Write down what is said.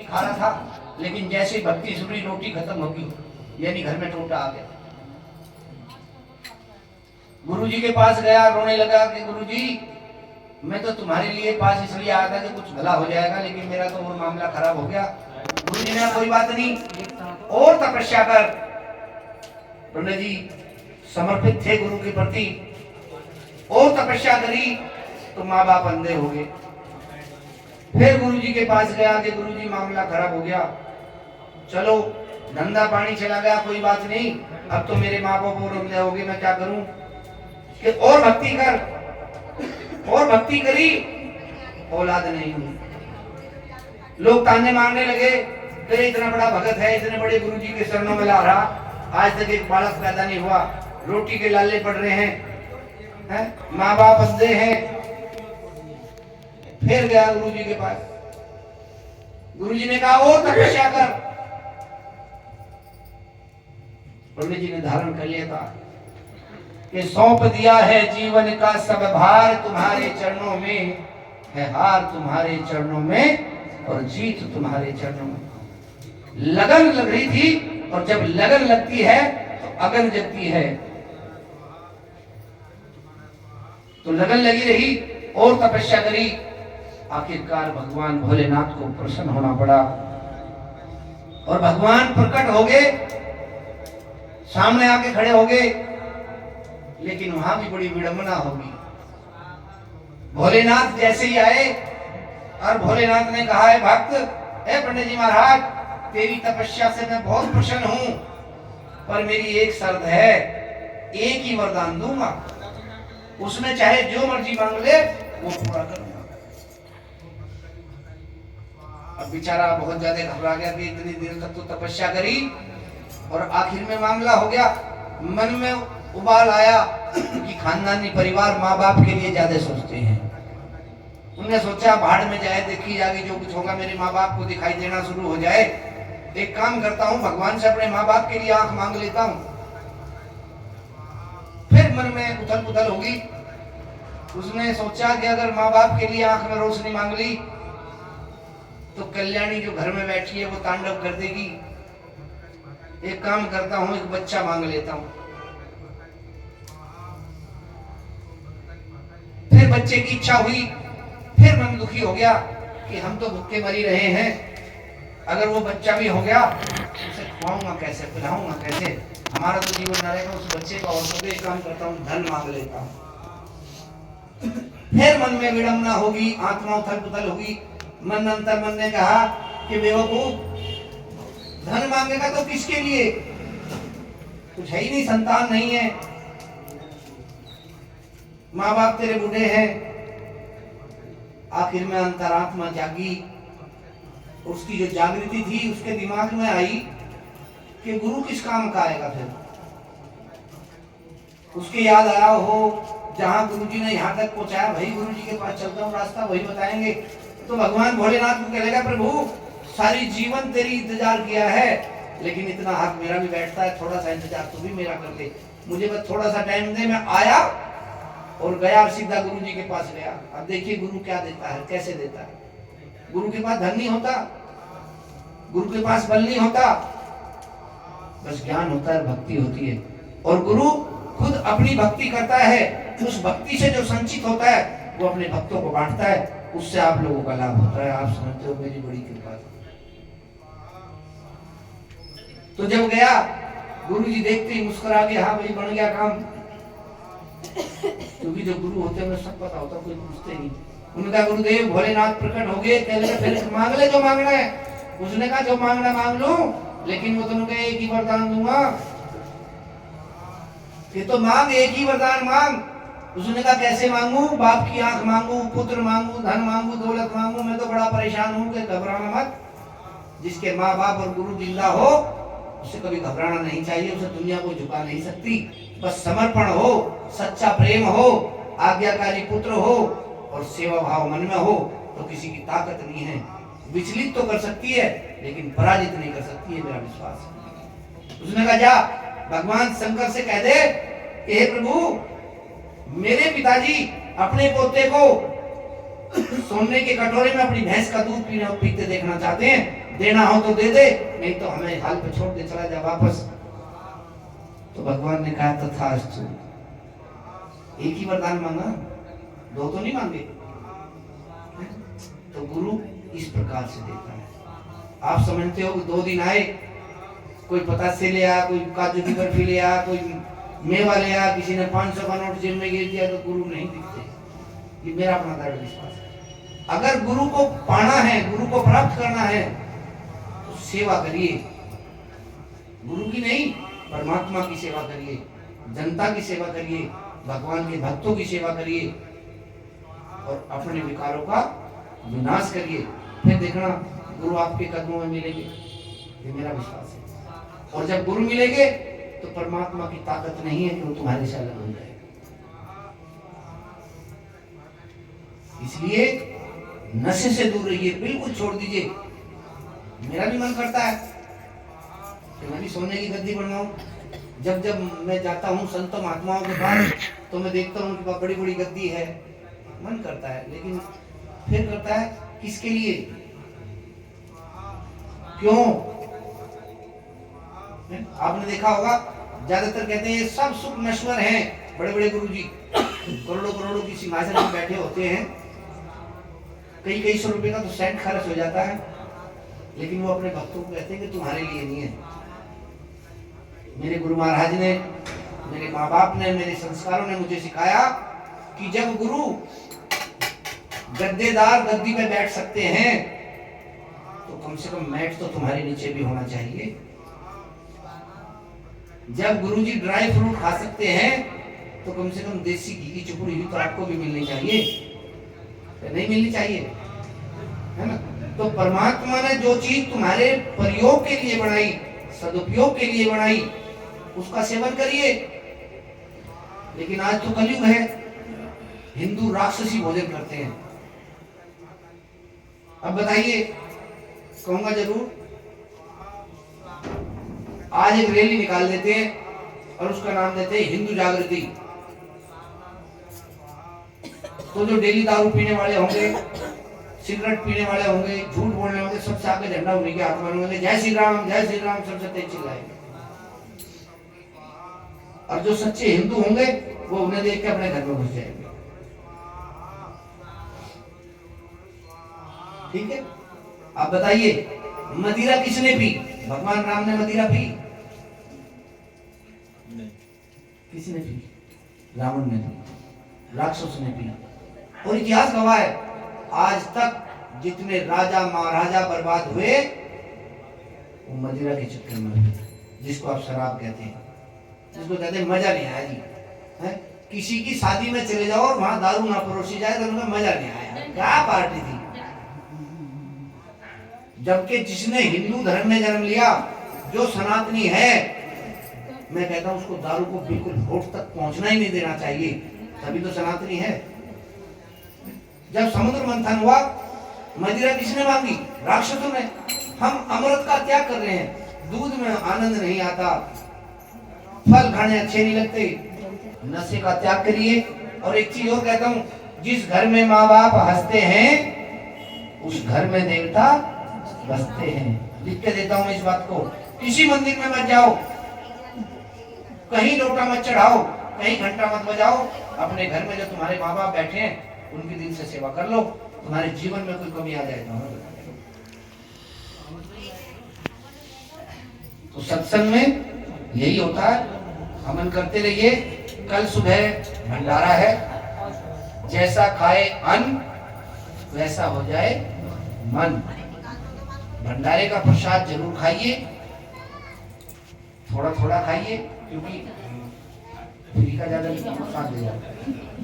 खा रहा था, लेकिन जैसे भक्ति सुनी रोटी खत्म होगी, यानी घर में टोटा आ गया। गुरुजी के पास गया, रोने लगा कि गुरुजी मैं तो तुम्हारे लिए पास इसलिए आया था कि कुछ भला हो जाएगा, लेकिन मेरा तो वो मामला खराब हो गया। गुरुजी ने कोई बात नहीं, और तपस्या कर। पंडित जी समर्पित थे गुरु के प्रति, और तपस्या करी तो माँ बाप अंधे हो गए। फिर गुरुजी के पास गया कि गुरुजी मामला खराब हो गया, चलो धंधा पानी चला गया, कोई बात नहीं, अब तो मेरे माँ बाप और अंधे हो गए, मैं क्या करूं? कि और भक्ति कर, और भक्ति करी, औलाद नहीं हुई। लोग ताने मारने लगे, तेरे इतना बड़ा भगत है, इतने बड़े गुरुजी के चरणों में ला रहा, आज तक एक बालक पैदा नहीं हुआ, रोटी के लाले पड़ रहे हैं, माँ बाप अंधे हैं। फिर गया गुरुजी के पास, गुरुजी ने कहा और तपस्या कर। पंडित जी ने धारण कर लिया था कि सौंप दिया है जीवन का सब भार, तुम्हारे चरणों में है हार, तुम्हारे चरणों में और जीत तुम्हारे चरणों में। लगन लग रही थी, और जब लगन लगती है तो अगन जगती है। तो लगन लगी रही और तपस्या करी, आखिरकार भगवान भोलेनाथ को प्रसन्न होना पड़ा, और भगवान प्रकट हो गए, सामने आके खड़े हो गए। लेकिन वहां भी बड़ी विडंबना होगी। भोलेनाथ जैसे ही आए और भोलेनाथ ने कहा है भक्त, हे पंडित जी महाराज, तेरी तपस्या से मैं बहुत प्रसन्न हूं, पर मेरी एक शर्त है, एक ही वरदान दूंगा, उसमें चाहे जो मर्जी मांग ले वो पूरा करूंगा। अब बेचारा बहुत ज्यादा घबरा गया कि इतनी देर तक तो तपस्या करी और आखिर में मामला हो गया। मन में उबाल आया कि खानदानी परिवार माँ बाप के लिए ज्यादा सोचते हैं। उन्होंने सोचा भाड़ में जाए, देखी जाएगी, जो कुछ होगा मेरे माँ बाप को दिखाई देना शुरू हो जाए, एक काम करता हूँ भगवान से अपने माँ बाप के लिए आंख मांग लेता हूँ। फिर मन में उथल पुथल होगी, उसने सोचा कि अगर माँ बाप के लिए आंख में रोशनी मांग ली तो कल्याणी जो घर में बैठी है वो तांडव कर देगी। एक काम करता हूं, एक बच्चा मांग लेता हूं। फिर बच्चे की इच्छा हुई, फिर मन दुखी हो गया कि हम तो भूखे मरी रहे हैं, अगर वो बच्चा भी हो गया उसे खुआऊंगा कैसे, पिलाऊंगा कैसे, हमारा तो जीवन न रहेगा उस बच्चे का। और तो एक काम करता हूँ, धन मांग लेता हूँ। फिर मन में विडंबना होगी, आत्मा उथल पुथल होगी। मन अंतर मन ने कहा कि बेवकूफ, धन मांगेगा तो किसके लिए, कुछ है ही नहीं, संतान नहीं है, माँ बाप तेरे बूढ़े हैं। आखिर में अंतरात्मा जागी, उसकी जो जागृति थी उसके दिमाग में आई कि गुरु किस काम का आएगा। फिर उसके याद आया हो जहां गुरुजी ने यहाँ तक पहुंचाया, भाई गुरुजी के पास चलता हूँ, रास्ता वही बताएंगे। तो भगवान भोलेनाथ को कहेगा प्रभु सारी जीवन तेरी इंतजार किया है, लेकिन इतना हक मेरा भी बैठता है, थोड़ा सा इंतजार तू भी मेरा कर दे, मुझे बस थोड़ा सा टाइम दे। मैं आया और गया और सीधा गुरुजी के पास गया। अब देखिए गुरु क्या देता है, कैसे देता है। गुरु के पास धन नहीं होता, गुरु के पास बल नहीं होता, बस ज्ञान होता है, भक्ति होती है। और गुरु खुद अपनी भक्ति करता है, उस भक्ति से जो संचित होता है वो अपने भक्तों को बांटता है, उससे आप लोगों का लाभ होता है। आप समझते हो मेरी बड़ी कृपा। तो जब गया गुरुजी देखते ही मुस्कुरा के, हाँ भाई बन गया काम, क्योंकि जो गुरु होते हैं उन्हें सब पता होता, कोई पूछते नहीं। उनका गुरुदेव भोलेनाथ प्रकट हो गए, कहने लगे फिर मांग ले जो मांगना है। उसने कहा जो मांगना मांग लो, लेकिन वो दोनों का एक ही वरदान दूंगा। ये तो मांग, एक ही वरदान मांग। उसने कहा कैसे मांगू, बाप की आंख मांगू, पुत्र मांगू, धन मांगू, दौलत मांगू, मैं तो बड़ा परेशान हूँ। कि घबराना मत, जिसके माँ बाप और गुरु जिंदा हो उसे कभी घबराना नहीं चाहिए, उसे दुनिया को झुका नहीं सकती। बस समर्पण हो, सच्चा प्रेम हो, आज्ञाकारी पुत्र हो और सेवा भाव मन में हो तो किसी की ताकत नहीं है। विचलित तो कर सकती है लेकिन पराजित नहीं कर सकती है, मेरा विश्वास। उसने कहा जा भगवान शंकर से कह दे, हे प्रभु मेरे पिताजी अपने पोते को सोने के कटोरे में अपनी भैंस का दूध पीते देखना चाहते हैं, देना हो तो दे दे, नहीं तो हमें हाल पे छोड़ दे, चला जा वापस। तो भगवान ने कहा तथास्तु। एक ही वरदान मांगा, दो तो नहीं मांगे। तो गुरु इस प्रकार से देता है। आप समझते हो कि 2 दिन आए, कोई पतासे ले आया, कोई काजू की बर्फी ले आया, कोई मेवा ले आया, किसी ने 500 का नोट जेब में गिर दिया, तो गुरु नहीं दिखते। ये मेरा अपना दृढ़ विश्वास है। अगर गुरु को पाना है, गुरु को प्राप्त करना है, तो सेवा करिए। गुरु की नहीं, परमात्मा की सेवा करिए, जनता की सेवा करिए, भगवान के भक्तों की सेवा करिए और अपने विकारों का विनाश करिए। फिर देखना गुरु आपके कदमों में मिलेंगे, ये मेरा विश्वास है। और जब गुरु मिलेंगे तो परमात्मा की ताकत नहीं है कि वो तुम्हारे से अलग हो जाए। इसलिए नशे से दूर रहिए, बिल्कुल छोड़ दीजिए। मेरा भी मन करता है कि मैं भी सोने की गद्दी बनवाऊं। जब जब मैं जाता हूँ संतों महात्माओं के पास तो मैं देखता हूँ कि बड़ी बड़ी गद्दी है, मन करता है, लेकिन फिर करता है किसके लिए, क्यों? आपने देखा होगा ज्यादातर कहते हैं सब सुख नश्वर हैं। बड़े बड़े गुरुजी करोड़ों करोड़ों की सिंहासन में बैठे होते हैं, कई कई सौ रुपए का तो सेंट खर्च हो जाता है, लेकिन वो अपने भक्तों को कहते हैं कि तुम्हारे लिए नहीं है। मेरे गुरु महाराज ने, मेरे माँ बाप ने, मेरे संस्कारों ने मुझे सिखाया कि जब गुरु गद्देदार गद्दी पे बैठ सकते हैं तो कम से कम मैट तो तुम्हारे नीचे भी होना चाहिए। जब गुरुजी ड्राई फ्रूट खा सकते हैं तो कम से कम देसी घी की चुपड़ी भी तो आपको भी मिलनी चाहिए, नहीं मिलनी चाहिए, है ना? तो परमात्मा ने जो चीज तुम्हारे प्रयोग के लिए बनाई, सदुपयोग के लिए बनाई, उसका सेवन करिए। लेकिन आज तो कलयुग है, हिंदू राक्षसी भोजन करते हैं। अब बताइए, कहूंगा जरूर, आज एक रैली निकाल देते हैं और उसका नाम देते हैं हिंदू जागृति। तो जो डेली दारू पीने वाले होंगे, सिगरेट पीने वाले होंगे, झूठ बोलने होंगे, सबसे आगे झंडा उन्हीं के हाथ में होंगे, जय श्री राम, जय श्री राम, सबसे तेज चिल्लाएंगे। और जो सच्चे हिंदू होंगे वो उन्हें देख के अपने घर में घुस जाएंगे। ठीक है? आप बताइए, मदिरा किसने पी? भगवान राम ने मदिरा पी? किसने पी? रावण ने पी, राक्षस ने पी। और इतिहास गवाह है, आज तक जितने राजा महाराजा बर्बाद हुए वो मदिरा के चक्कर में हुए, जिसको आप शराब कहते हैं, जिसको कहते हैं मजा नहीं आया जी। है? किसी की शादी में चले जाओ और वहां दारू ना परोसी जाए तो उनका मजा नहीं आया, क्या पार्टी थी। जबकि जिसने हिंदू धर्म में जन्म लिया, जो सनातनी है, मैं कहता हूं उसको दारू को बिल्कुल होठ तक पहुंचना ही नहीं देना चाहिए, तभी तो सनातनी है। जब समुद्र मंथन हुआ, मदिरा किसने मांगी? राक्षसों ने। हम अमृत का त्याग कर रहे हैं, दूध में आनंद नहीं आता, फल खाने अच्छे नहीं लगते, नशे का त्याग करिए। और एक चीज और कहता हूँ, जिस घर में माँ बाप हंसते हैं उस घर में देवता बसते हैं। लिख के देता हूँ इस बात को। किसी मंदिर में मत जाओ, कहीं लोटा मत चढ़ाओ, कहीं घंटा मत बजाओ, अपने घर में जो तुम्हारे माँ बाप बैठे हैं उनकी दिल से सेवा कर लो। तुम्हारे जीवन में कोई कमी आ जाए तो सत्संग में यही होता है। अमन करते रहिए। कल सुबह भंडारा है, जैसा खाए अन्न वैसा हो जाए मन। भंडारे का प्रसाद जरूर खाइए, थोड़ा थोड़ा खाइए, क्योंकि फ्री का ज्यादा नुकसान दे जाता है।